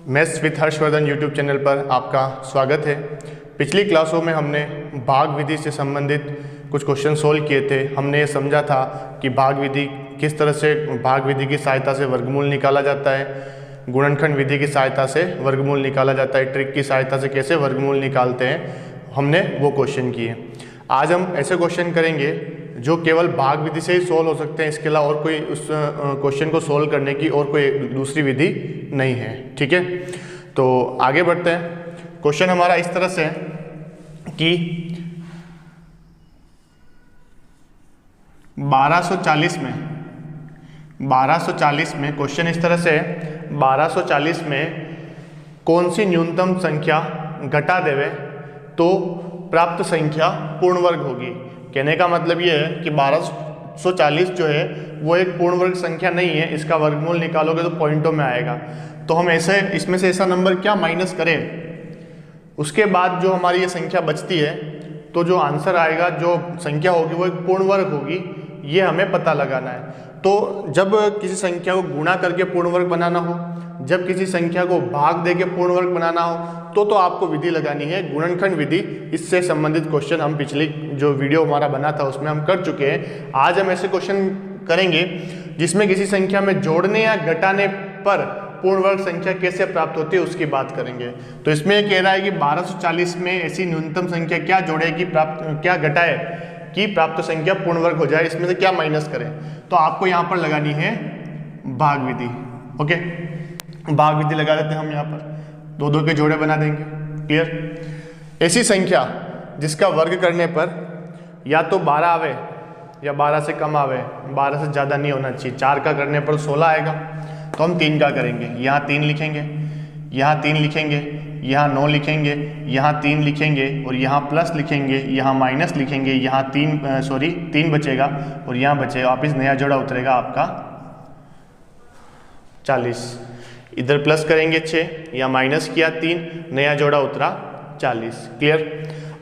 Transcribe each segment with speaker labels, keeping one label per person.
Speaker 1: Maths with Harshvardhan YouTube channel पर आपका स्वागत है। पिछली क्लासों में हमने भाग विधि से संबंधित कुछ क्वेश्चन सोल्व किए थे। हमने ये समझा था कि भाग विधि किस तरह से भाग विधि की सहायता से वर्गमूल निकाला जाता है, गुणनखंड विधि की सहायता से वर्गमूल निकाला जाता है, ट्रिक की सहायता से कैसे वर्गमूल निकालते हैं, हमने वो क्वेश्चन किए। आज हम ऐसे क्वेश्चन करेंगे जो केवल भाग विधि से ही सोल्व हो सकते हैं, इसके अलावा और कोई उस क्वेश्चन को सोल्व करने की और कोई दूसरी विधि नहीं है। ठीक है, तो आगे बढ़ते हैं। क्वेश्चन हमारा इस तरह से है कि 1240 में क्वेश्चन इस तरह से है, 1240 में कौन सी न्यूनतम संख्या घटा देवे तो प्राप्त संख्या पूर्ण वर्ग होगी। कहने का मतलब ये है कि 1240 जो है वो एक पूर्ण वर्ग संख्या नहीं है, इसका वर्गमूल निकालोगे तो पॉइंटों में आएगा। तो हम ऐसे इसमें से ऐसा नंबर क्या माइनस करें, उसके बाद जो हमारी ये संख्या बचती है तो जो आंसर आएगा, जो संख्या होगी वो एक पूर्ण वर्ग होगी, ये हमें पता लगाना है। तो जब किसी संख्या को गुणा करके पूर्ण वर्ग बनाना हो, जब किसी संख्या को भाग दे के पूर्ण वर्ग बनाना हो, तो आपको विधि लगानी है गुणनखंड विधि। इससे संबंधित क्वेश्चन हम पिछली जो वीडियो हमारा बना था उसमें हम कर चुके हैं। आज हम ऐसे क्वेश्चन करेंगे जिसमें किसी संख्या में जोड़ने या घटाने पर पूर्ण वर्ग संख्या कैसे प्राप्त होती है उसकी बात करेंगे। तो इसमें कह रहा है कि 1240 में ऐसी न्यूनतम संख्या क्या जोड़े कि क्या घटाए कि प्राप्त संख्या पूर्ण वर्ग हो जाए, इसमें से क्या माइनस करें। तो आपको यहाँ पर लगानी है भाग विधि। ओके, भाग विधि लगा देते हैं हम। यहाँ पर दो दो के जोड़े बना देंगे। क्लियर। ऐसी संख्या जिसका वर्ग करने पर या तो 12 आवे या 12 से कम आवे, 12 से ज़्यादा नहीं होना चाहिए। 4 का करने पर 16 आएगा, तो हम 3 का करेंगे। यहाँ 3 लिखेंगे, यहाँ 3 लिखेंगे, यहाँ 9 लिखेंगे, यहाँ 3 लिखेंगे और यहाँ प्लस लिखेंगे, यहाँ माइनस लिखेंगे, यहाँ 3 बचेगा और यहाँ बचेगा वापिस नया जोड़ा उतरेगा आपका 40। इधर प्लस करेंगे 6, या माइनस किया 3, नया जोड़ा उतरा 40। क्लियर।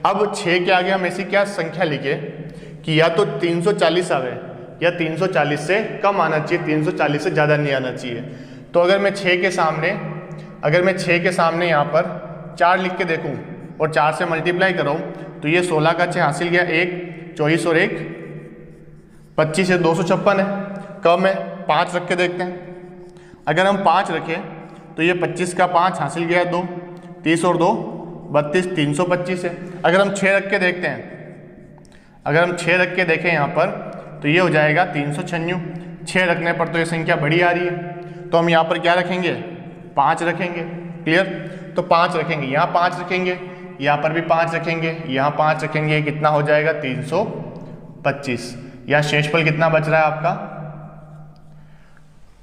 Speaker 1: अब 6 के आगे हम ऐसी क्या संख्या लिखे कि या तो 340 आवे या 340 से कम आना चाहिए, 340 से ज़्यादा नहीं आना चाहिए। तो अगर मैं 6 के सामने यहाँ पर 4 लिख के देखूँ और 4 से मल्टीप्लाई कराऊँ तो ये 16 का 6 हासिल गया, 1 24 और 1 25 है, 256 है। कम है, 5 रख के देखते हैं। अगर हम 5 रखें तो ये 25 का 5 हासिल गया 2, 30 और 2 32, 325 है। अगर हम 6 रख के देखते हैं, अगर हम 6 रख के देखें यहाँ पर तो ये हो जाएगा 396। 6 रखने पर तो ये संख्या बड़ी आ रही है, तो हम यहाँ पर क्या रखेंगे, 5 रखेंगे। क्लियर। तो 5 रखेंगे, यहाँ 5 रखेंगे, यहाँ पर भी 5 रखेंगे, यहाँ 5 रखेंगे, कितना हो जाएगा 325। यहाँ शेषफल कितना बच रहा है आपका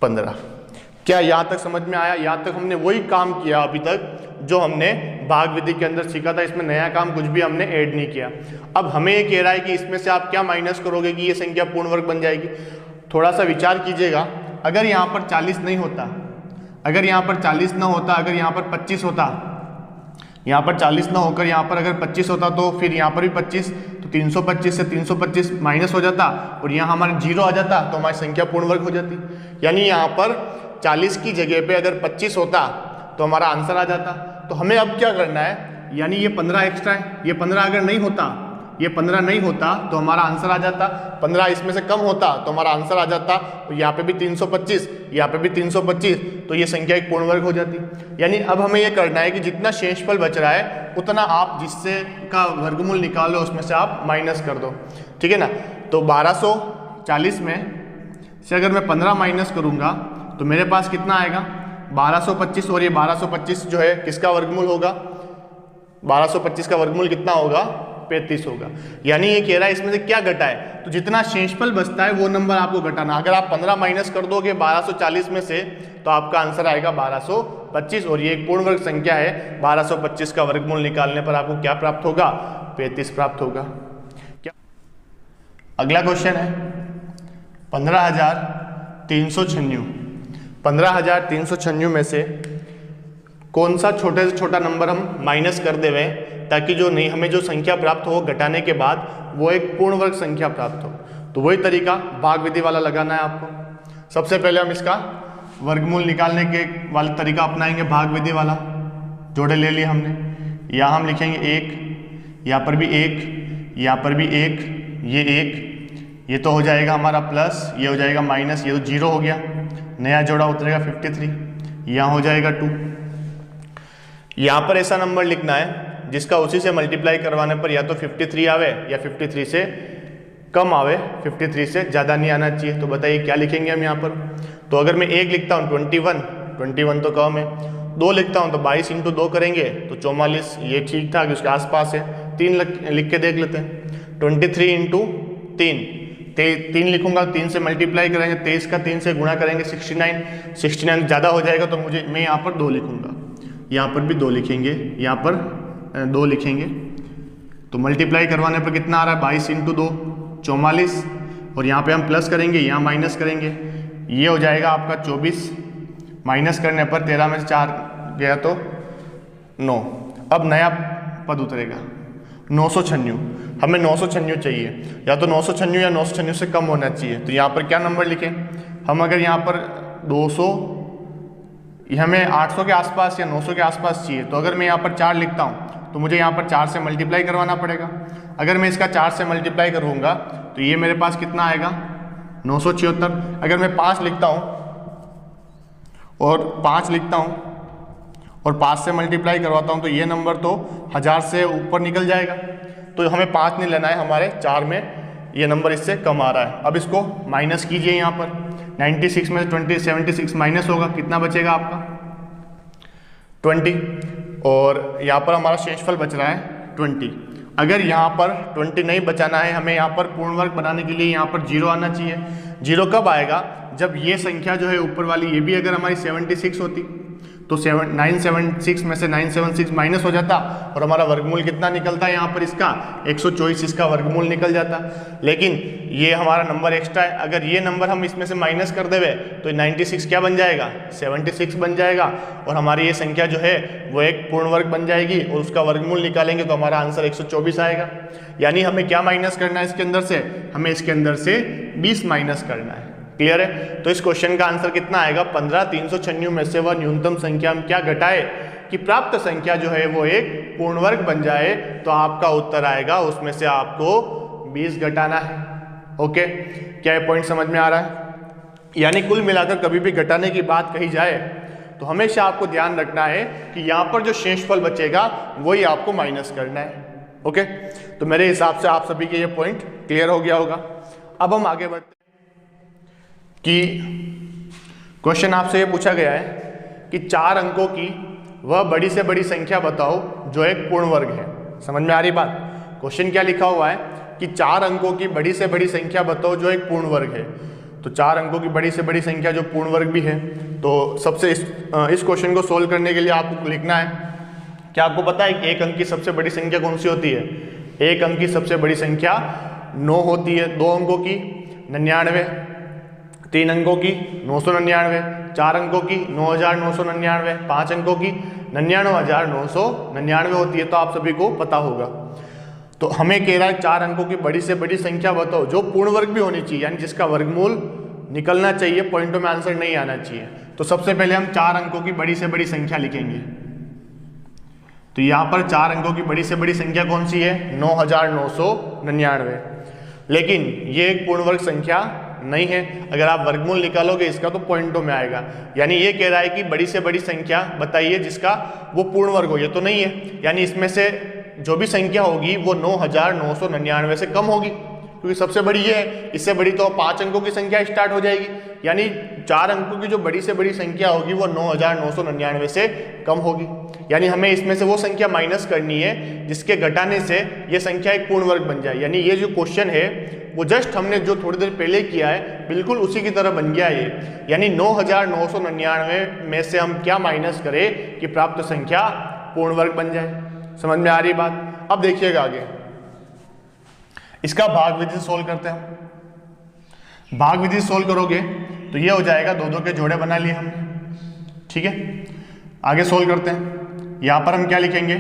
Speaker 1: 15। क्या यहाँ तक समझ में आया? यहाँ तक हमने वही काम किया अभी तक जो हमने भाग विधि के अंदर सीखा था। इसमें नया काम कुछ भी हमने ऐड नहीं किया। अब हमें ये कह रहा है कि इसमें से आप क्या माइनस करोगे कि ये संख्या पूर्ण वर्ग बन जाएगी। थोड़ा सा विचार कीजिएगा। अगर यहाँ पर 40 नहीं होता, अगर यहाँ पर 40 ना होता, अगर यहाँ पर 25 होता, यहाँ पर 40 ना होकर यहाँ पर अगर 25 होता तो फिर यहाँ पर भी 25, तो 325 से 325 माइनस हो जाता और यहाँ हमारा 0 आ जाता, तो हमारी संख्या पूर्ण वर्ग हो जाती। यानी यहाँ पर 40 की जगह पे अगर 25 होता तो हमारा आंसर आ जाता। तो हमें अब क्या करना है, यानी ये 15 एक्स्ट्रा है, ये 15 अगर नहीं होता, ये 15 नहीं होता तो हमारा आंसर आ जाता। 15 इसमें से कम होता तो हमारा आंसर आ जाता। और यहाँ पे भी 325, यहाँ पे भी 325, तो ये संख्या एक पूर्ण वर्ग हो जाती। यानी अब हमें ये करना है कि जितना शेषफल बच रहा है उतना आप जिससे का वर्गमूल निकालो उसमें से आप माइनस कर दो। ठीक है ना। तो 1240 में से अगर मैं 15 माइनस करूँगा तो मेरे पास कितना आएगा 1225, और ये 1225 जो है किसका वर्गमूल होगा, 1225 का वर्गमूल कितना होगा 35 होगा। यानी ये कह रहा है इसमें से क्या घटाए, तो जितना शेषफल बचता है वो नंबर आपको घटाना। अगर आप 15 माइनस कर दोगे 1240 में से तो आपका आंसर आएगा 1225, और ये एक पूर्ण वर्ग संख्या है। 1225 का वर्गमूल निकालने पर आपको क्या प्राप्त होगा, 35 प्राप्त होगा। क्या अगला क्वेश्चन है 15,396 में से कौन सा छोटे से छोटा नंबर हम माइनस कर देवे ताकि जो नहीं हमें जो संख्या प्राप्त हो घटाने के बाद वो एक पूर्ण वर्ग संख्या प्राप्त हो। तो वही तरीका भाग विधि वाला लगाना है आपको। सबसे पहले हम इसका वर्गमूल निकालने के वाला तरीका अपनाएंगे, भाग विधि वाला। जोड़े ले लिए हमने, यहाँ हम लिखेंगे 1, यहाँ पर भी 1, यहाँ पर भी 1, ये 1, ये तो हो जाएगा हमारा प्लस, ये हो जाएगा माइनस, ये तो 0 हो गया। नया जोड़ा उतरेगा 53, यहाँ हो जाएगा 2। यहाँ पर ऐसा नंबर लिखना है जिसका उसी से मल्टीप्लाई करवाने पर या तो 53 आवे या 53 से कम आवे, 53 से ज़्यादा नहीं आना चाहिए। तो बताइए क्या लिखेंगे हम यहाँ पर। तो अगर मैं 1 लिखता हूँ 21 तो कम है, 2 लिखता हूँ तो 22 × 2 करेंगे तो 44, ये ठीक ठाक उसके आसपास है। 3 लिख के देख लेते हैं, 23 × 3 लिखूंगा, 3 से मल्टीप्लाई करेंगे, 23 का 3 से गुणा करेंगे 69 ज़्यादा हो जाएगा तो मैं यहाँ पर 2 लिखूंगा, यहाँ पर भी 2 लिखेंगे, यहाँ पर 2 लिखेंगे। तो मल्टीप्लाई करवाने पर कितना आ रहा है, 22 × 2 44, और यहाँ पे हम प्लस करेंगे, यहाँ माइनस करेंगे, ये हो जाएगा आपका 24, माइनस करने पर 13 में से 4 गया तो 9। अब नया पद उतरेगा 996, हमें 996 चाहिए, या तो 996 या 996 से कम होना चाहिए। तो यहाँ पर क्या नंबर लिखें हम, अगर यहाँ पर 200, हमें 800 के आसपास या 900 के आसपास चाहिए, तो अगर मैं यहाँ पर 4 लिखता हूँ तो मुझे यहाँ पर 4 से मल्टीप्लाई करवाना पड़ेगा। अगर मैं इसका 4 से मल्टीप्लाई करूँगा तो ये मेरे पास कितना आएगा, 976। अगर मैं 5 लिखता हूँ और 5 से मल्टीप्लाई करवाता हूँ तो ये नंबर तो 1000 से ऊपर निकल जाएगा। तो हमें 5 नहीं लेना है, हमारे 4 में ये नंबर इससे कम आ रहा है। अब इसको माइनस कीजिए, यहाँ पर 96 में 76 माइनस होगा, कितना बचेगा आपका 20, और यहाँ पर हमारा शेषफल बच रहा है 20। अगर यहाँ पर 20 नहीं बचाना है, हमें यहाँ पर पूर्ण वर्ग बनाने के लिए यहाँ पर 0 आना चाहिए। 0 कब आएगा, जब ये संख्या जो है ऊपर वाली ये भी अगर हमारी 76 होती तो 976 में से 976 माइनस हो जाता और हमारा वर्गमूल कितना निकलता है यहाँ पर इसका 124 इसका वर्गमूल निकल जाता। लेकिन ये हमारा नंबर एक्स्ट्रा है, अगर ये नंबर हम इसमें से माइनस कर देवे तो 96 क्या बन जाएगा, 76 बन जाएगा, और हमारी ये संख्या जो है वो एक पूर्ण वर्ग बन जाएगी, और उसका वर्गमूल निकालेंगे तो हमारा आंसर 124 आएगा। यानी हमें क्या माइनस करना है इसके अंदर से, हमें इसके अंदर से 20 माइनस करना है। क्लियर है। तो इस क्वेश्चन का आंसर कितना आएगा, 15 में से वह न्यूनतम संख्या हम क्या घटाए कि प्राप्त संख्या जो है वो एक पूर्ण वर्ग बन जाए, तो आपका उत्तर आएगा उसमें से आपको 20 घटाना है। ओके, क्या ये पॉइंट समझ में आ रहा है। यानी कुल मिलाकर कभी भी घटाने की बात कही जाए तो हमेशा आपको ध्यान रखना है कि यहाँ पर जो शेषफल बचेगा वही आपको माइनस करना है। ओके, तो मेरे हिसाब से आप सभी के ये पॉइंट क्लियर हो गया होगा। अब हम आगे बढ़ते कि क्वेश्चन आपसे ये पूछा गया है कि 4 अंकों की वह बड़ी से बड़ी संख्या बताओ जो एक पूर्ण वर्ग है। समझ में आ रही बात। क्वेश्चन क्या लिखा हुआ है कि 4 अंकों की बड़ी से बड़ी संख्या बताओ जो एक पूर्ण वर्ग है। तो 4 अंकों की बड़ी से बड़ी संख्या जो पूर्ण वर्ग भी है, तो सबसे इस क्वेश्चन को सोल्व करने के लिए आपको लिखना है, क्या आपको पता है कि 1 अंक की सबसे बड़ी संख्या कौन सी होती है। 1 अंक की सबसे बड़ी संख्या 9 होती है, 2 अंकों की 99, 3 अंकों की 999, 4 अंकों की 9999, 5 अंकों की 99999 होती है। तो आप सभी को पता होगा। तो हमें कह रहा है 4 अंकों की बड़ी से बड़ी संख्या बताओ जो पूर्ण वर्ग भी होनी चाहिए, यानी जिसका वर्गमूल निकलना चाहिए, पॉइंटों में आंसर नहीं आना चाहिए। तो सबसे पहले हम 4 अंकों की बड़ी से बड़ी संख्या लिखेंगे। तो यहाँ पर 4 अंकों की बड़ी से बड़ी संख्या कौन सी है, 9999। लेकिन ये एक पूर्ण वर्ग संख्या नहीं है। अगर आप वर्गमूल निकालोगे इसका तो पॉइंटों में आएगा। यानी ये कह रहा है कि बड़ी से बड़ी संख्या बताइए जिसका वो पूर्ण वर्ग हो, ये तो नहीं है। यानी इसमें से जो भी संख्या होगी वो 9999 से कम होगी, क्योंकि सबसे बड़ी ये है। इससे बड़ी तो 5 अंकों की संख्या स्टार्ट हो जाएगी। यानी 4 अंकों की जो बड़ी से बड़ी संख्या होगी वो 9999 से कम होगी। यानी हमें इसमें से वो संख्या माइनस करनी है जिसके घटाने से ये संख्या एक पूर्ण वर्ग बन जाए। यानी ये जो क्वेश्चन है वो जस्ट हमने जो थोड़ी देर पहले किया है बिल्कुल उसी की तरह बन गया है ये। यानी 9999 में से हम क्या माइनस करें कि प्राप्त संख्या पूर्ण वर्ग बन जाए। समझ में आ रही बात। अब देखिएगा आगे इसका भाग विधि सोल्व करते हैं। भाग विधि सोल्व करोगे तो ये हो जाएगा, 2 के जोड़े बना लिए हमने। ठीक है, आगे सोल्व करते हैं। यहाँ पर हम क्या लिखेंगे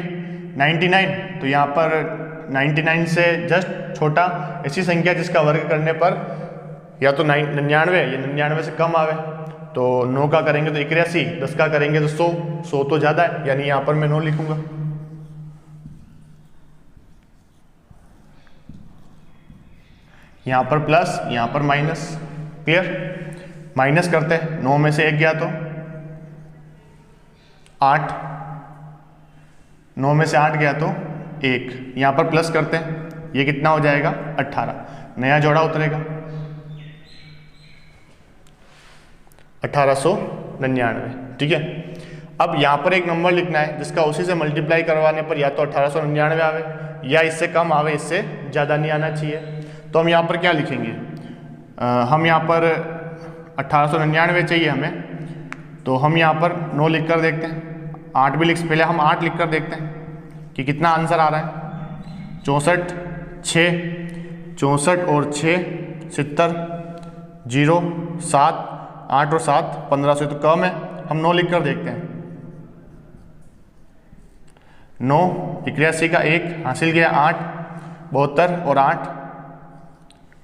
Speaker 1: 99, तो यहाँ पर 99 से जस्ट छोटा ऐसी संख्या जिसका वर्ग करने पर या तो 99 या 99 से कम आवे। तो 9 का करेंगे तो 81, 10 का करेंगे तो 100 तो ज़्यादा है, यानी यहाँ पर मैं 9 लिखूंगा। यहाँ पर प्लस, यहाँ पर माइनस। क्लियर? माइनस करते हैं, 9 में से 1 गया तो 8, 9 में से 8 गया तो 1, यहाँ पर प्लस करते हैं, ये कितना हो जाएगा 18, नया जोड़ा उतरेगा 1899। ठीक है, अब यहाँ पर एक नंबर लिखना है जिसका उसी से मल्टीप्लाई करवाने पर या तो 1899 आवे या इससे कम आवे, इससे ज़्यादा नहीं आना चाहिए। तो हम यहाँ पर क्या लिखेंगे, हम यहाँ पर 1899 चाहिए हमें, तो हम यहाँ पर 9 लिख कर देखते हैं, 8 भी लिख, पहले हम 8 लिख कर देखते हैं कि कितना आंसर आ रहा है। 64, 6, 64 और 6 70, 0 7, 8 और 7 15 से तो कम है, हम 9 लिख कर देखते हैं। 9 81 का 1 हासिल गया 8, 72 और 8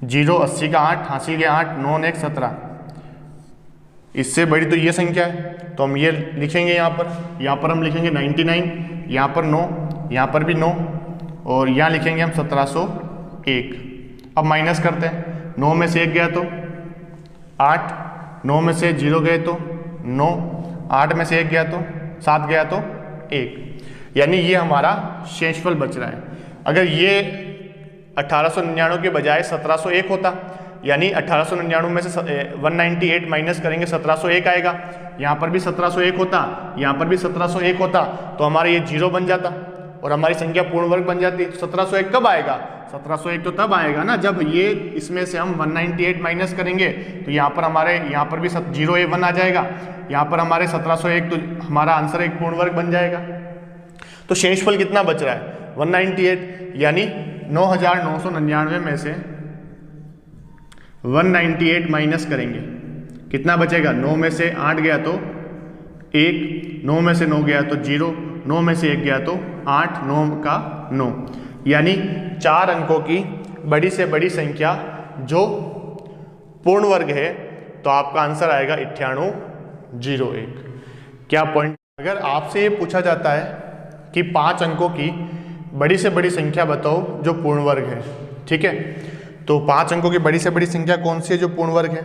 Speaker 1: 0 80 का 8 हासिल गया 8, 9 और 1 17। इससे बड़ी तो ये संख्या है, तो हम ये लिखेंगे यहाँ पर हम लिखेंगे 99, यहाँ पर 9, यहाँ पर भी 9 और यहाँ लिखेंगे हम 1701। अब माइनस करते हैं, 9 में से 1 गया तो 8, 9 में से 0 गए तो 9, 8 में से 1 गया तो 7 गया तो 1, यानी ये हमारा शेषफल बच रहा है। अगर ये 1899 के बजाय 1701 होता, यानी 1899 में से 198 माइनस करेंगे 1701 आएगा, यहाँ पर भी 1701 होता, यहाँ पर भी 1701 होता, तो हमारा ये 0 बन जाता और हमारी संख्या पूर्ण वर्ग बन जाती। 1701 कब आएगा? 1701 तो तब आएगा ना जब ये इसमें से हम 198 माइनस करेंगे, तो यहाँ पर हमारे यहाँ पर भी 0A1 आ जाएगा, यहाँ पर हमारे 1701, तो हमारा आंसर एक पूर्ण वर्ग बन जाएगा। तो शेषफल कितना बच रहा है? 198, यानी 9999 में से 198 माइनस करेंगे, कितना बचेगा? 9 में से 8 गया तो 1, 9 में से 9 गया तो 0, 9 में से 1 गया तो 8, 9 का 9, यानी 4 अंकों की बड़ी से बड़ी संख्या जो पूर्ण वर्ग है, तो आपका आंसर आएगा 9801। क्या पॉइंट? अगर आपसे ये पूछा जाता है कि 5 अंकों की बड़ी से बड़ी संख्या बताओ जो पूर्ण वर्ग है, ठीक है, तो 5 अंकों की बड़ी से बड़ी संख्या कौन सी है जो पूर्ण वर्ग है?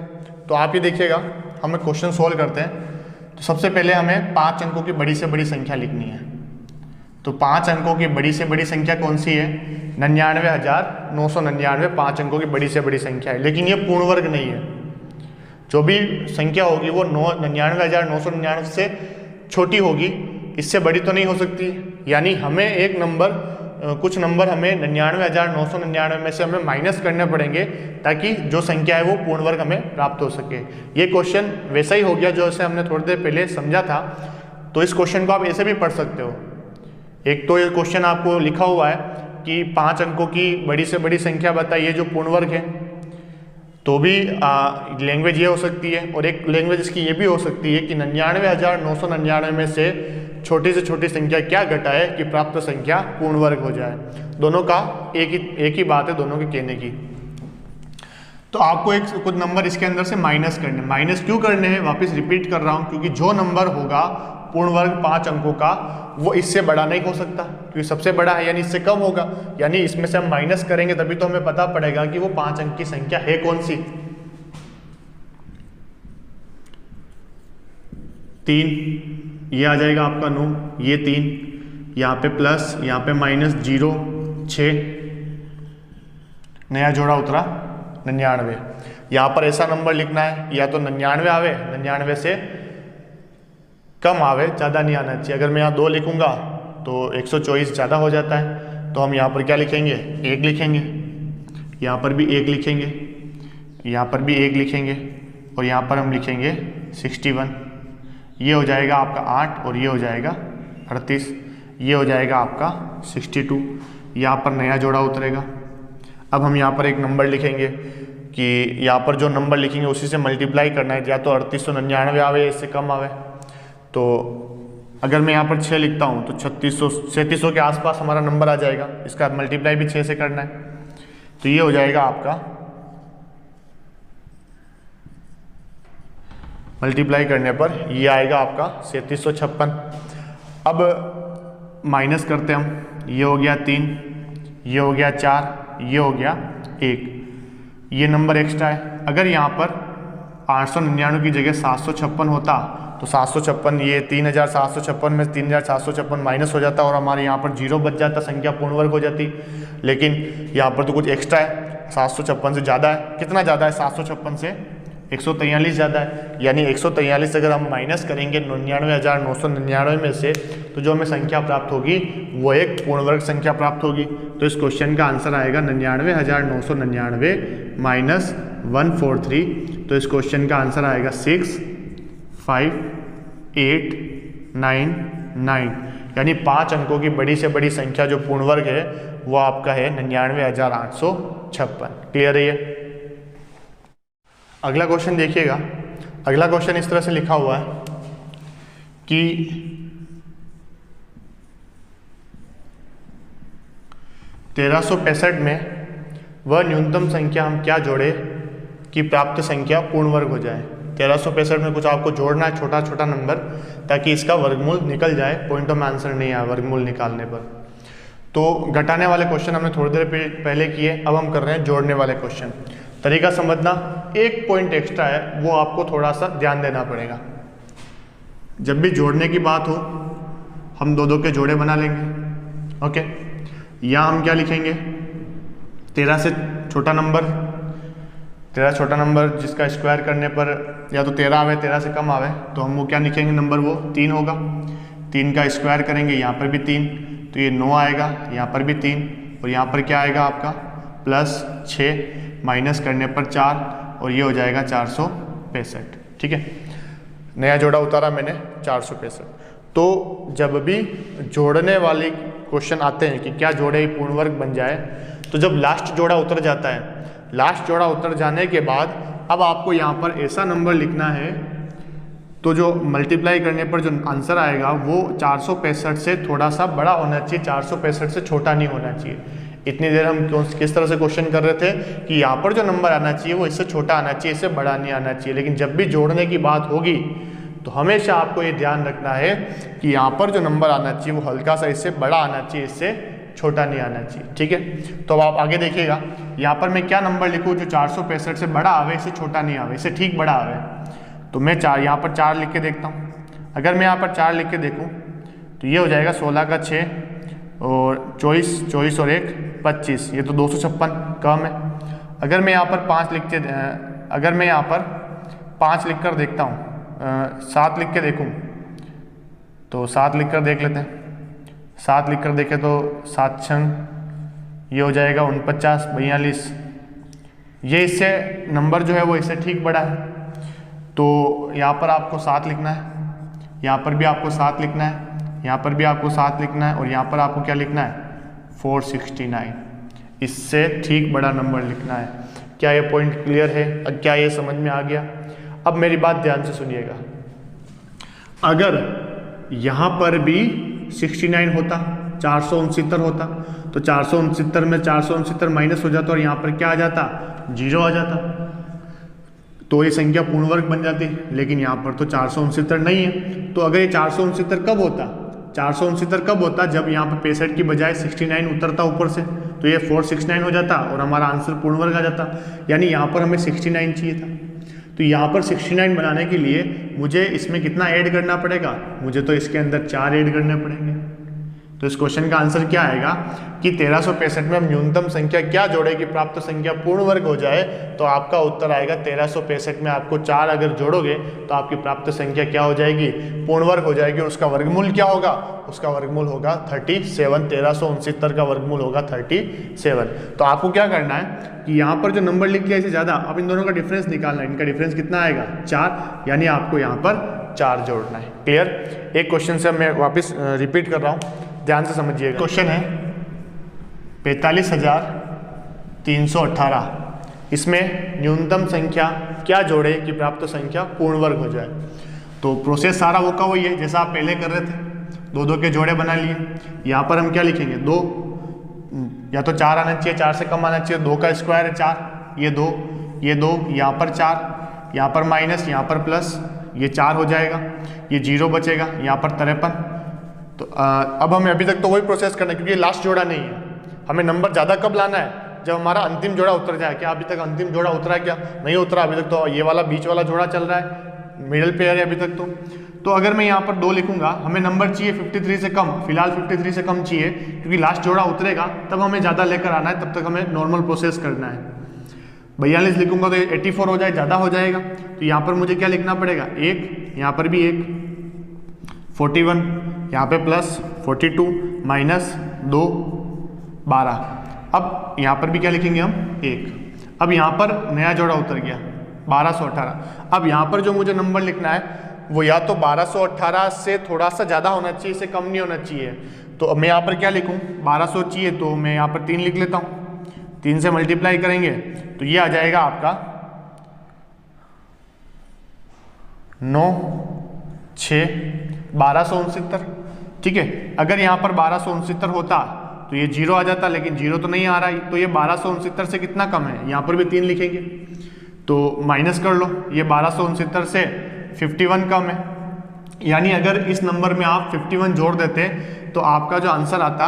Speaker 1: तो आप ये देखिएगा, हमें क्वेश्चन सोल्व करते हैं। तो सबसे पहले हमें 5 अंकों की बड़ी से बड़ी संख्या लिखनी है। तो 5 अंकों की बड़ी से बड़ी संख्या कौन सी है? 99,999 5 अंकों की बड़ी से बड़ी संख्या है, लेकिन ये पूर्ण वर्ग नहीं है। जो भी संख्या होगी वो 99,999 से छोटी होगी, इससे बड़ी तो नहीं हो सकती। यानी हमें एक नंबर, कुछ नंबर हमें 99,999 में से हमें माइनस करने पड़ेंगे ताकि जो संख्या है वो पूर्ण वर्ग हमें प्राप्त हो सके। ये क्वेश्चन वैसा ही हो गया जो ऐसे हमने थोड़ी देर पहले समझा था। तो इस क्वेश्चन को आप ऐसे भी पढ़ सकते हो। एक तो ये क्वेश्चन आपको लिखा हुआ है कि 5 अंकों की बड़ी से बड़ी संख्या बताइए जो पूर्ण वर्ग है, तो भी लैंग्वेज ये हो सकती है, और एक लैंग्वेज इसकी ये भी हो सकती है कि 99,999 में से छोटी संख्या क्या घटाए कि प्राप्त संख्या पूर्ण वर्ग हो जाए। दोनों का एक ही बात है, दोनों के कहने की। तो आपको कुछ नंबर इसके अंदर से माइनस करने, माइनस क्यों करने हैं वापस रिपीट कर रहा हूं, क्योंकि जो नंबर होगा पूर्ण वर्ग 5 अंकों का वो इससे बड़ा नहीं हो सकता, क्योंकि सबसे बड़ा है यानी इससे कम होगा, यानी इसमें से हम माइनस करेंगे तभी तो हमें पता पड़ेगा कि वो 5 अंक की संख्या है कौन सी। 3 ये आ जाएगा आपका 9, ये 3, यहाँ पे प्लस, यहाँ पे माइनस, 0 6, नया जोड़ा उतरा 99। यहाँ पर ऐसा नंबर लिखना है या तो 99 आवे, 99 से कम आवे, ज़्यादा नहीं आना चाहिए। अगर मैं यहाँ 2 लिखूंगा तो 124 ज़्यादा हो जाता है, तो हम यहाँ पर क्या लिखेंगे? 1 लिखेंगे, यहाँ पर भी 1 लिखेंगे, यहाँ पर भी 1 लिखेंगे, और यहाँ पर हम लिखेंगे 61। ये हो जाएगा आपका 8 और ये हो जाएगा 38, ये हो जाएगा आपका 62। यहाँ पर नया जोड़ा उतरेगा। अब हम यहाँ पर एक नंबर लिखेंगे कि यहाँ पर जो नंबर लिखेंगे उसी से मल्टीप्लाई करना है, या तो 3899 आवे, इससे कम आवे। तो अगर मैं यहाँ पर 6 लिखता हूँ तो 3600 के आसपास हमारा नंबर आ जाएगा। इसका मल्टीप्लाई भी 6 से करना है, तो ये हो जाएगा आपका मल्टीप्लाई करने पर ये आएगा आपका 3756। अब माइनस करते हम, ये हो गया 3, ये हो गया 4, ये हो गया 1, ये नंबर एक्स्ट्रा है। अगर यहाँ पर 899 की जगह 756 होता तो 756, ये 3756 में 3756 माइनस हो जाता और हमारे यहाँ पर 0 बच जाता, संख्या पूर्ण वर्ग हो जाती। लेकिन यहाँ पर तो कुछ एक्स्ट्रा है, 756 से ज़्यादा है। कितना ज़्यादा है? 756 से 143 ज़्यादा है, यानी 143 अगर हम माइनस करेंगे 99,999 में से, तो जो हमें संख्या प्राप्त होगी वो एक पूर्ण वर्ग संख्या प्राप्त होगी। तो इस क्वेश्चन का आंसर आएगा 99,999 माइनस 143। तो इस क्वेश्चन का आंसर आएगा 65899, यानी 5 अंकों की बड़ी से बड़ी संख्या जो पूर्ण वर्ग है वो आपका है 99,856। क्लियर है ये? अगला क्वेश्चन देखिएगा। अगला क्वेश्चन इस तरह से लिखा हुआ है कि 1365 में वह न्यूनतम संख्या हम क्या जोड़े कि प्राप्त संख्या पूर्ण वर्ग हो जाए। 1365 में कुछ आपको जोड़ना है, छोटा छोटा नंबर, ताकि इसका वर्गमूल निकल जाए। पॉइंटों में आंसर नहीं आया वर्गमूल निकालने पर। तो घटाने वाले क्वेश्चन हमने थोड़ी देर पहले किए, अब हम कर रहे हैं जोड़ने वाले क्वेश्चन। तरीका समझना, एक पॉइंट एक्स्ट्रा है वो आपको थोड़ा सा ध्यान देना पड़ेगा। जब भी जोड़ने की बात हो हम दो के जोड़े बना लेंगे। ओके, यहाँ हम क्या लिखेंगे? 13 से छोटा नंबर, 13 छोटा नंबर जिसका स्क्वायर करने पर या तो 13 आवे, 13 से कम आवे, तो हम वो क्या लिखेंगे? नंबर वो 3 होगा। 3 का स्क्वायर करेंगे, यहाँ पर भी 3, तो ये 9 आएगा, यहाँ पर भी 3, और यहाँ पर क्या आएगा आपका प्लस 6, माइनस करने पर 4, और ये हो जाएगा 465। ठीक है, नया जोड़ा उतारा मैंने 465। तो जब भी जोड़ने वाले क्वेश्चन आते हैं कि क्या जोड़े पूर्ण वर्ग बन जाए, तो जब लास्ट जोड़ा उतर जाता है, लास्ट जोड़ा उतर जाने के बाद अब आपको यहाँ पर ऐसा नंबर लिखना है, तो जो मल्टीप्लाई करने पर जो आंसर आएगा वो 465 से थोड़ा सा बड़ा होना चाहिए, 465 से छोटा नहीं होना चाहिए। इतनी देर हम किस तरह से क्वेश्चन कर रहे थे कि यहाँ पर जो नंबर आना चाहिए वो इससे छोटा आना चाहिए, इससे बड़ा नहीं आना चाहिए। लेकिन जब भी जोड़ने की बात होगी तो हमेशा आपको ये ध्यान रखना है कि यहाँ पर जो नंबर आना चाहिए वो हल्का सा इससे बड़ा आना चाहिए, इससे छोटा नहीं आना चाहिए। ठीक है, तो अब आप आगे देखिएगा, यहाँ पर मैं क्या नंबर लिखूँ जो 465 से बड़ा आवे, इससे छोटा नहीं आवे, इससे ठीक बड़ा आवे। तो मैं यहाँ पर 4 लिख के देखता हूँ। अगर मैं यहाँ पर 4 लिख के देखूँ तो ये हो जाएगा 16 का 6 और 24 और 1 25, ये तो 256 कम है। अगर मैं यहाँ पर 5 लिख कर देखता हूँ, 7 लिख के देखूँ, तो 7 लिख कर देख लेते हैं। 7 लिख कर देखें तो 7 छंग ये हो जाएगा 49 42, ये इससे नंबर जो है वो इससे ठीक बड़ा है। तो यहाँ पर आपको 7 लिखना है, यहाँ पर भी आपको 7 लिखना है, यहाँ पर भी आपको 7 लिखना है, और यहाँ पर आपको क्या लिखना है? 469, इससे ठीक बड़ा नंबर लिखना है। क्या ये पॉइंट क्लियर है? क्या ये समझ में आ गया? अब मेरी बात ध्यान से सुनिएगा, अगर यहाँ पर भी 69 होता, 469 होता, तो 469 में 469 माइनस हो जाता और यहाँ पर क्या आ जाता? 0 आ जाता, तो ये संख्या पूर्ण वर्ग बन जाती। लेकिन यहाँ पर तो 469 नहीं है। तो अगर ये 469 कब होता? 469 कब होता? जब यहाँ पर 65 की बजाय 69 उतरता ऊपर से, तो ये 469 हो जाता और हमारा आंसर पूर्ण वर्ग आ जाता। यानी यहाँ पर हमें 69 चाहिए था। तो यहाँ पर 69 बनाने के लिए मुझे इसमें कितना ऐड करना पड़ेगा? मुझे तो इसके अंदर 4 ऐड करने पड़ेंगे। तो इस क्वेश्चन का आंसर क्या आएगा कि 1365 में हम न्यूनतम संख्या क्या जोड़े कि प्राप्त संख्या पूर्ण वर्ग हो जाए? तो आपका उत्तर आएगा 1365 में आपको 4 अगर जोड़ोगे तो आपकी प्राप्त संख्या क्या हो जाएगी? पूर्ण वर्ग हो जाएगी। और उसका वर्गमूल क्या होगा? उसका वर्गमूल होगा 37। 1369 का वर्गमूल होगा 37। तो आपको क्या करना है कि यहाँ पर जो नंबर लिख लिया इसे ज़्यादा, अब इन दोनों का डिफरेंस निकालना है। इनका डिफरेंस कितना आएगा? 4, यानी आपको यहाँ पर 4 जोड़ना है। क्लियर? एक क्वेश्चन से मैं वापस रिपीट कर रहा हूँ, ध्यान से समझिएगा। क्वेश्चन है 45,318, इसमें न्यूनतम संख्या क्या जोड़े कि प्राप्त संख्या पूर्ण वर्ग हो जाए? तो प्रोसेस सारा वो का वही है जैसा आप पहले कर रहे थे, 2 के जोड़े बना लिए। यहाँ पर हम क्या लिखेंगे? 2, या तो 4 आना चाहिए, 4 से कम आना चाहिए। 2 का स्क्वायर है 4, ये 2, यहाँ पर 4, यहाँ पर माइनस, यहाँ पर प्लस, ये 4 हो जाएगा, ये 0 बचेगा, यहाँ पर 53। तो अब हमें अभी तक तो वही प्रोसेस करना है क्योंकि ये लास्ट जोड़ा नहीं है। हमें नंबर ज़्यादा कब लाना है? जब हमारा अंतिम जोड़ा उतर जाए। क्या अभी तक अंतिम जोड़ा उतरा है? क्या नहीं उतरा अभी तक, तो ये वाला बीच वाला जोड़ा चल रहा है, मिडिल पेयर है अभी तक। तो अगर मैं यहाँ पर 2 लिखूंगा, हमें नंबर चाहिए 53 से कम, फिलहाल 53 से कम चाहिए क्योंकि लास्ट जोड़ा उतरेगा तब हमें ज़्यादा लेकर आना है, तब तक हमें नॉर्मल प्रोसेस करना है। 42 लिखूंगा तो 84 हो जाए, ज़्यादा हो जाएगा। तो यहाँ पर मुझे क्या लिखना पड़ेगा? 1, यहाँ पर भी 1, 41, यहाँ पे प्लस 42 माइनस 2 12। अब यहाँ पर भी क्या लिखेंगे हम? 1। अब यहाँ पर नया जोड़ा उतर गया 1218। अब यहाँ पर जो मुझे नंबर लिखना है वो या तो 1218 से थोड़ा सा ज़्यादा होना चाहिए, इससे कम नहीं होना चाहिए। तो मैं यहाँ पर क्या लिखूँ? 1200 चाहिए तो मैं यहाँ पर 3 लिख लेता हूँ। 3 से मल्टीप्लाई करेंगे तो ये आ जाएगा आपका 9 6 1269। ठीक है, अगर यहाँ पर 1269 होता तो ये 0 आ जाता, लेकिन 0 तो नहीं आ रहा है। तो ये 1269 से कितना कम है? यहाँ पर भी 3 लिखेंगे तो माइनस कर लो, ये 1269 से 51 कम है। यानी अगर इस नंबर में आप 51 जोड़ देते तो आपका जो आंसर आता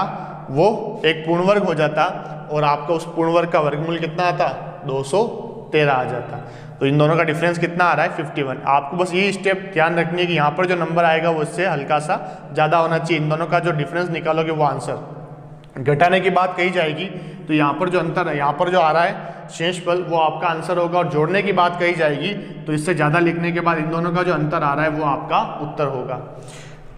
Speaker 1: वो एक पूर्ण वर्ग हो जाता और आपका उस पूर्ण वर्ग का वर्गमूल कितना आता? 213 आ जाता। तो इन दोनों का डिफरेंस कितना आ रहा है? 51। आपको बस ये स्टेप ध्यान रखनी है कि यहाँ पर जो नंबर आएगा वो इससे हल्का सा ज़्यादा होना चाहिए। इन दोनों का जो डिफरेंस निकालोगे वो आंसर। घटाने की बात कही जाएगी तो यहाँ पर जो अंतर है, यहाँ पर जो आ रहा है शेषफल, वो आपका आंसर होगा। और जोड़ने की बात कही जाएगी तो इससे ज़्यादा लिखने के बाद इन दोनों का जो अंतर आ रहा है वो आपका उत्तर होगा।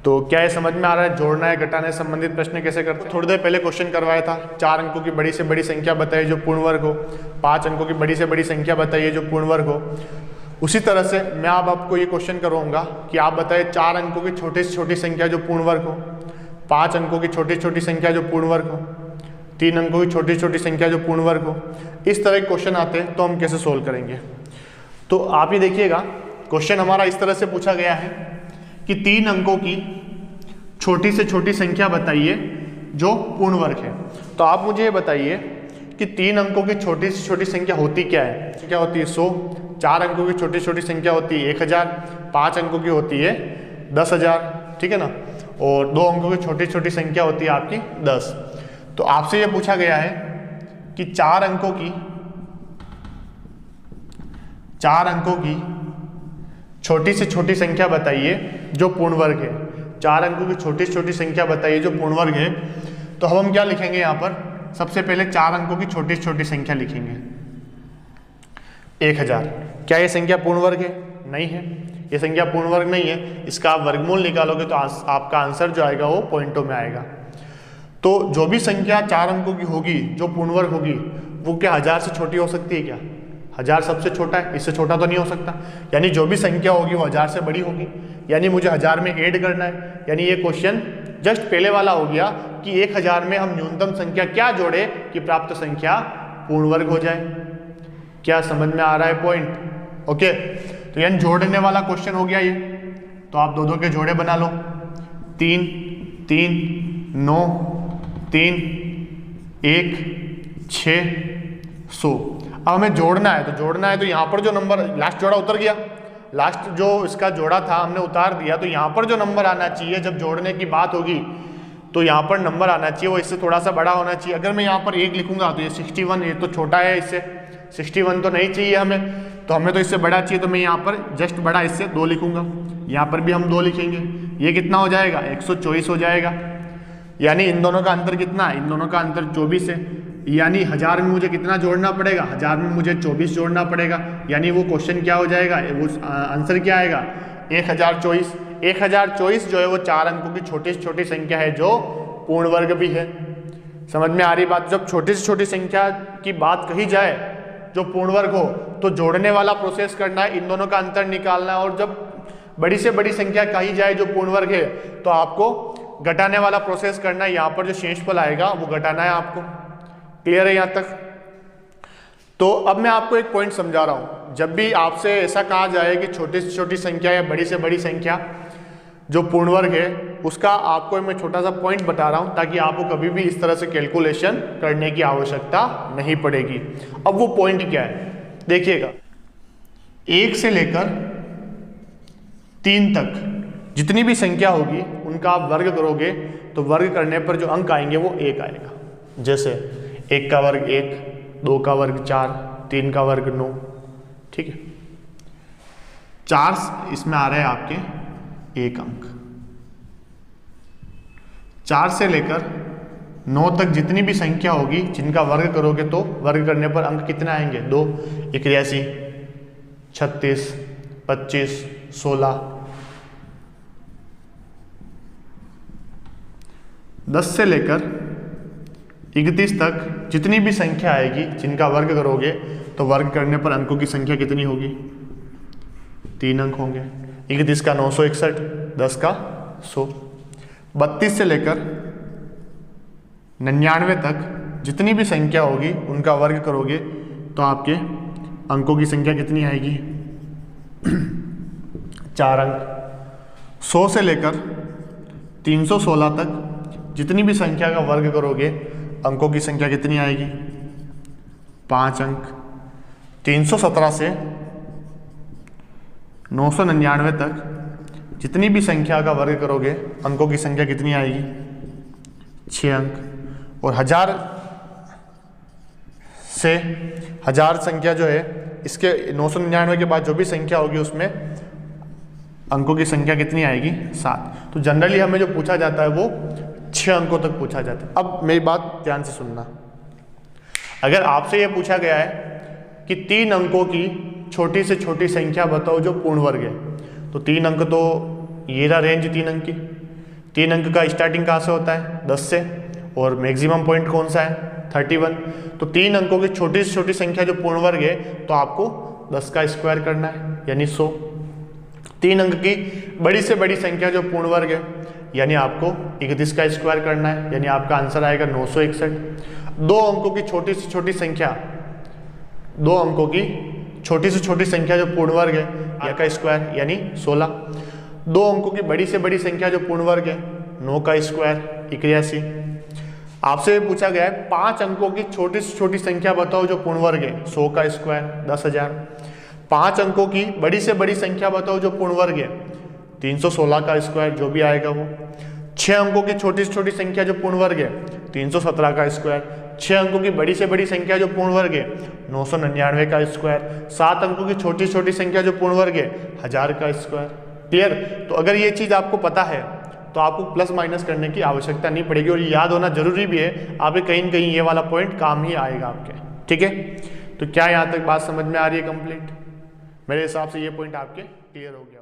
Speaker 1: तो क्या ये समझ में आ रहा है? जोड़ना है घटाने से संबंधित प्रश्न कैसे करते हैं? थोड़ी देर पहले क्वेश्चन करवाया था, 4 अंकों की बड़ी से बड़ी संख्या बताइए जो पूर्ण वर्ग हो, 5 अंकों की बड़ी से बड़ी संख्या बताइए जो पूर्ण वर्ग हो। उसी तरह से मैं अब आपको ये क्वेश्चन करूँगा कि आप बताइए 4 अंकों की छोटी से छोटी संख्या जो पूर्ण वर्ग हो, 5 अंकों की छोटी छोटी संख्या जो पूर्ण वर्ग हो, 3 अंकों की छोटी छोटी संख्या जो पूर्ण वर्ग हो। इस तरह के क्वेश्चन आते हैं तो हम कैसे सोल्व करेंगे? तो आप ये देखिएगा, क्वेश्चन हमारा इस तरह से पूछा गया है कि 3 अंकों की छोटी से छोटी संख्या बताइए जो पूर्ण वर्ग है। तो आप मुझे ये बताइए कि 3 अंकों की छोटी से छोटी संख्या होती क्या है? क्या होती है? 100। 4 अंकों की छोटी छोटी संख्या होती है 1000। 5 अंकों की होती है 10,000। ठीक है ना? और 2 अंकों की छोटी छोटी संख्या होती है आपकी 10। तो आपसे यह पूछा गया है कि 4 अंकों की छोटी से छोटी संख्या बताइए जो पूर्ण वर्ग है। 4 अंकों की छोटी से छोटी संख्या बताइए जो पूर्ण वर्ग है। तो हम क्या लिखेंगे यहाँ पर? सबसे पहले 4 अंकों की छोटी से छोटी संख्या लिखेंगे 1000। क्या ये संख्या पूर्ण वर्ग है? नहीं है, ये संख्या पूर्ण वर्ग नहीं है। इसका आप वर्गमूल निकालोगे तो आपका आंसर जो आएगा वो पॉइंटों में आएगा। तो जो भी संख्या 4 अंकों की होगी जो पूर्ण वर्ग होगी वो क्या 1000 से छोटी हो सकती है? क्या 1000 सबसे छोटा है, इससे छोटा तो नहीं हो सकता। यानी जो भी संख्या होगी वो 1000 से बड़ी होगी, यानी मुझे 1000 में ऐड करना है। यानी ये क्वेश्चन जस्ट पहले वाला हो गया कि 1000 में हम न्यूनतम संख्या क्या जोड़े कि प्राप्त संख्या पूर्ण वर्ग हो जाए। क्या समझ में आ रहा है पॉइंट? ओके, तो यानी जोड़ने वाला क्वेश्चन हो गया ये। तो आप 2-2 के जोड़े बना लो, 3 3 9 3 1 6 100। अब हमें जोड़ना है, तो यहाँ पर जो नंबर लास्ट जोड़ा उतर गया, लास्ट जो इसका जोड़ा था हमने उतार दिया, तो यहाँ पर जो नंबर आना चाहिए जब जोड़ने की बात होगी तो यहाँ पर नंबर आना चाहिए वो इससे थोड़ा सा बड़ा होना चाहिए। अगर मैं यहाँ पर 1 लिखूंगा तो ये 61, ये तो छोटा है, इससे 61 तो नहीं चाहिए हमें, तो हमें तो इससे बड़ा चाहिए। तो मैं यहाँ पर जस्ट बड़ा इससे 2 लिखूंगा, यहाँ पर भी हम 2 लिखेंगे। ये कितना हो जाएगा? 124 हो जाएगा। यानी इन दोनों का अंतर कितना है? इन दोनों का अंतर 24 है। यानी 1000 में मुझे कितना जोड़ना पड़ेगा? 1000 में मुझे 24 जोड़ना पड़ेगा। यानी वो क्वेश्चन क्या हो जाएगा, वो आंसर क्या आएगा? 1024। 1024 जो है वो 4 अंकों की छोटी से छोटी संख्या है जो पूर्ण वर्ग भी है। समझ में आ रही बात? जब छोटी से छोटी संख्या की बात कही जाए जो पूर्ण वर्ग हो तो जोड़ने वाला प्रोसेस करना है, इन दोनों का अंतर निकालना है। और जब बड़ी से बड़ी संख्या कही जाए जो पूर्ण वर्ग है तो आपको घटाने वाला प्रोसेस करना है। यहाँ पर जो शेषफल आएगा वो घटाना है आपको। क्लियर है यहाँ तक? तो अब मैं आपको एक पॉइंट समझा रहा हूँ। जब भी आपसे ऐसा कहा जाए कि छोटी से छोटी संख्या या बड़ी से बड़ी संख्या जो पूर्ण वर्ग है, उसका आपको मैं छोटा सा पॉइंट बता रहा हूँ ताकि आपको कभी भी इस तरह से कैलकुलेशन करने की आवश्यकता नहीं पड़ेगी। अब वो पॉइंट क्या है देखिएगा, 1 से लेकर 3 तक जितनी भी संख्या होगी उनका आप वर्ग करोगे तो वर्ग करने पर जो अंक आएंगे वो 1 आएगा। जैसे 1 का वर्ग 1, 2 का वर्ग 4, 3 का वर्ग 9। ठीक है, 4 इसमें आ रहा है आपके 1 अंक। 4 से लेकर 9 तक जितनी भी संख्या होगी जिनका वर्ग करोगे तो वर्ग करने पर अंक कितने आएंगे? 2, 81, 36, 25, 16। 10 से लेकर 31 तक जितनी भी संख्या आएगी जिनका वर्ग करोगे तो वर्ग करने पर अंकों की संख्या कितनी होगी? 3 अंक होंगे। 31 का 961, 10 का 100। 32 से लेकर 99 तक जितनी भी संख्या होगी उनका वर्ग करोगे तो आपके अंकों की संख्या कितनी आएगी? 4 अंक। 100 से लेकर 316 तक जितनी भी संख्या का वर्ग करोगे अंकों की संख्या कितनी आएगी? 5 अंक। 317 से 999 तक जितनी भी संख्या का वर्ग करोगे अंकों की संख्या कितनी आएगी? 6 अंक। और 1000 से 1000 संख्या जो है इसके 999 के बाद जो भी संख्या होगी उसमें अंकों की संख्या कितनी आएगी? 7। तो जनरली हमें जो पूछा जाता है वो 6 अंकों तक पूछा जाता है। अब मेरी बात ध्यान से सुनना, अगर आपसे यह पूछा गया है कि 3 अंकों की छोटी से छोटी संख्या बताओ जो पूर्ण वर्ग है, तो 3 अंक तो ये रहा रेंज 3 अंक की। 3 अंक का स्टार्टिंग कहाँ से होता है? 10 से, और मैक्सिमम पॉइंट कौन सा है? 31। तो 3 अंकों की छोटी से छोटी संख्या जो पूर्ण वर्ग है तो आपको 10 का स्क्वायर करना है यानी 100। 3 अंक की बड़ी से बड़ी संख्या जो पूर्ण वर्ग है यानी आपको 31 का स्क्वायर करना है यानी आपका आंसर आएगा 961। 2 अंकों की छोटी से छोटी संख्या, 2 अंकों की छोटी से छोटी संख्या जो पूर्ण वर्ग है या का स्क्वायर यानी 16। 2 अंकों की बड़ी से बड़ी संख्या जो पूर्ण वर्ग है 9 का स्क्वायर 81। आपसे पूछा गया है 5 अंकों की छोटी से छोटी संख्या बताओ जो पूर्ण वर्ग है, 100 का स्क्वायर 10,000। 5 अंकों की बड़ी से बड़ी संख्या बताओ जो पूर्ण वर्ग है, 316 का स्क्वायर जो भी आएगा वो। 6 अंकों की छोटी से छोटी संख्या जो पूर्ण वर्ग है 317 का स्क्वायर। 6 अंकों की बड़ी से बड़ी संख्या जो पूर्ण वर्ग है 999 का स्क्वायर। 7 अंकों की छोटी छोटी संख्या जो पूर्ण वर्ग है 1000 का स्क्वायर। क्लियर? तो अगर ये चीज़ आपको पता है तो आपको प्लस माइनस करने की आवश्यकता नहीं पड़ेगी, और याद होना जरूरी भी है, आपके कहीं न कहीं ये वाला पॉइंट काम ही आएगा आपके। ठीक है, तो क्या यहाँ तक बात समझ में आ रही है कंप्लीट? मेरे हिसाब से ये पॉइंट आपके क्लियर हो गया।